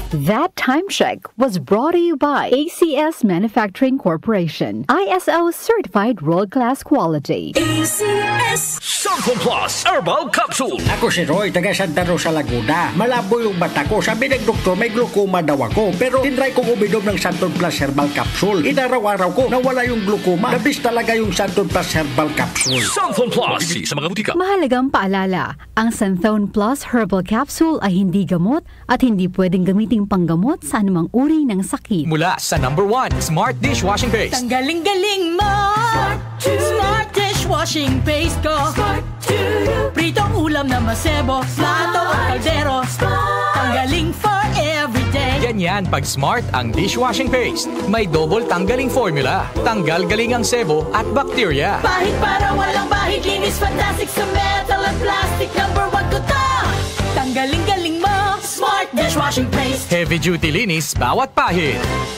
That time check was brought to you by ACS Manufacturing Corporation, ISO certified world-class quality. ACS Santon Plus Herbal Capsule. Ako si Roy, taga Santa Rosa, Laguna. Malabo yung mata ko. Sabi ng doktor, may glaucoma daw ako. Pero tinry kong uminom ng Santon Plus Herbal Capsule. Inaraw-araw ko, nawala yung glaucoma. Nabis talaga yung Santon Plus Herbal Capsule. Santon Plus. Bibili sa mga butika. Mahalagang paalala, ang Santon Plus Herbal Capsule ay hindi gamot at hindi pwedeng gamitin panggamot sa anumang uri ng sakit. Mula sa #1 Smart Dishwashing Paste. Tanggaling-galing mo! Smart Dishwashing Paste ko! Pritong ulam na masebo, plato at kaldero. Tanggaling for everyday. Ganyan pag Smart ang dishwashing paste. May double tanggaling formula. Tanggal galing ang sebo at bakterya. Bahid para walang bahid, linis fantastic sa metal at plastic. #1 ko to! Tanggaling-galing mo! Smart Dishwashing Paste. Heavy duty linis bawat pahid.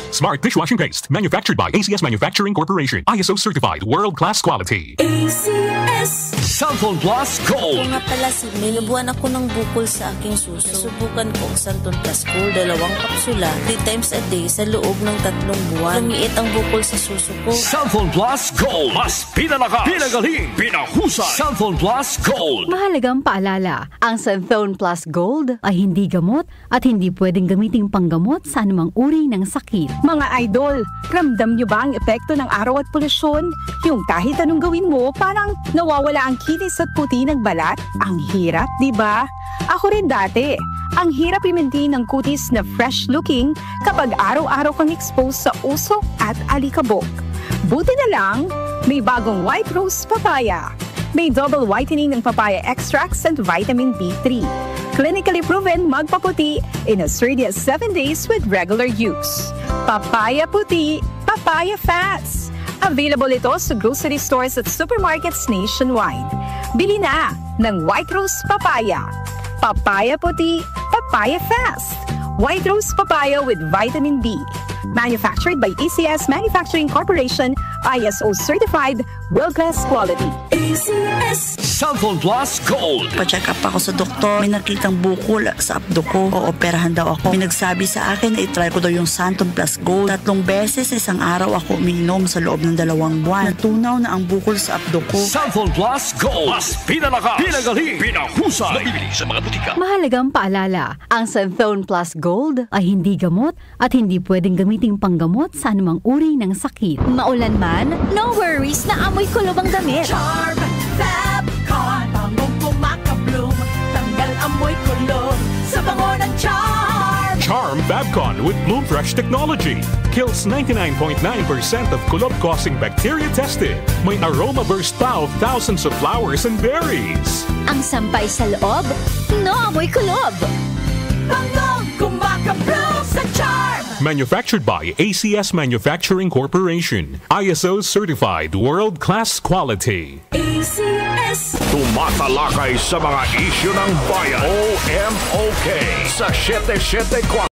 Smart Dishwashing Paste, manufactured by ACS Manufacturing Corporation, ISO certified, world-class quality. ACS Santon Plus Gold. Kung nga pala, may nabuhan ako ng bukol sa aking suso. Subukan ko ang Santon Plus Gold, 2 kapsula, 3 times a day sa loob ng 3 buwan. Lumiit ang bukol sa suso ko. Santon Plus Gold. Mas pinalakas, pinagaling, pinahusay. Santon Plus Gold. Mahalagang paalala, ang Santon Plus Gold ay hindi gamot at hindi pwedeng gamitin panggamot sa anumang uri ng sakit. Mga idol, ramdam nyo ba ang epekto ng araw at polusyon? Yung kahit anong gawin mo, parang nawawala ang kinis at puti ng balat? Ang hirap, di ba? Ako rin dati. Ang hirap i-maintain ng kutis na fresh-looking kapag araw-araw kang exposed sa usok at alikabok. Buti na lang, may bagong White Rose Papaya. May double whitening ng papaya extracts and vitamin B3. Clinically proven magpaputi in as early as 7 days with regular use. Papaya puti, papaya fats. Available ito sa grocery stores at supermarkets nationwide. Bili na ng White Rose Papaya. Papaya puti, papaya fast. White Rose Papaya with vitamin B. Manufactured by ACS Manufacturing Corporation, ISO certified, world-class quality. ACS Santon Plus Gold. Pa-check up ako sa doktor. May nakitang bukol sa abdo ko. Ooperahan daw ako. May nagsabi sa akin na itry ko daw yung Santon Plus Gold. 3 beses isang araw ako umiinom sa loob ng 2 buwan. Natunaw na ang bukol sa abdo ko. Santon Plus Gold. Mas pinalakas, pinagaling, pinahusay. Mabibili sa mga butika. Mahalagang paalala, ang Santon Plus Gold ay hindi gamot at hindi pwedeng gamitin panggamot sa anumang uri ng sakit. Maulan man, no worries na amoy kulob ang damit. Charm Fabcon, bangong kumakabloom. Tanggal amoy kulob sa bango ng Charm. Charm Fabcon with Bloom Fresh technology kills 99.9% of kulob-causing bacteria tested. May aroma burst pa of thousands of flowers and berries. Ang sampay sa loob, no amoy kulob. Bangong kumakabloom sa Charm. Manufactured by ACS Manufacturing Corporation, ISO certified, world-class quality. ACS tumatalakay sa mga isyu ng bayan. OMOK sa 774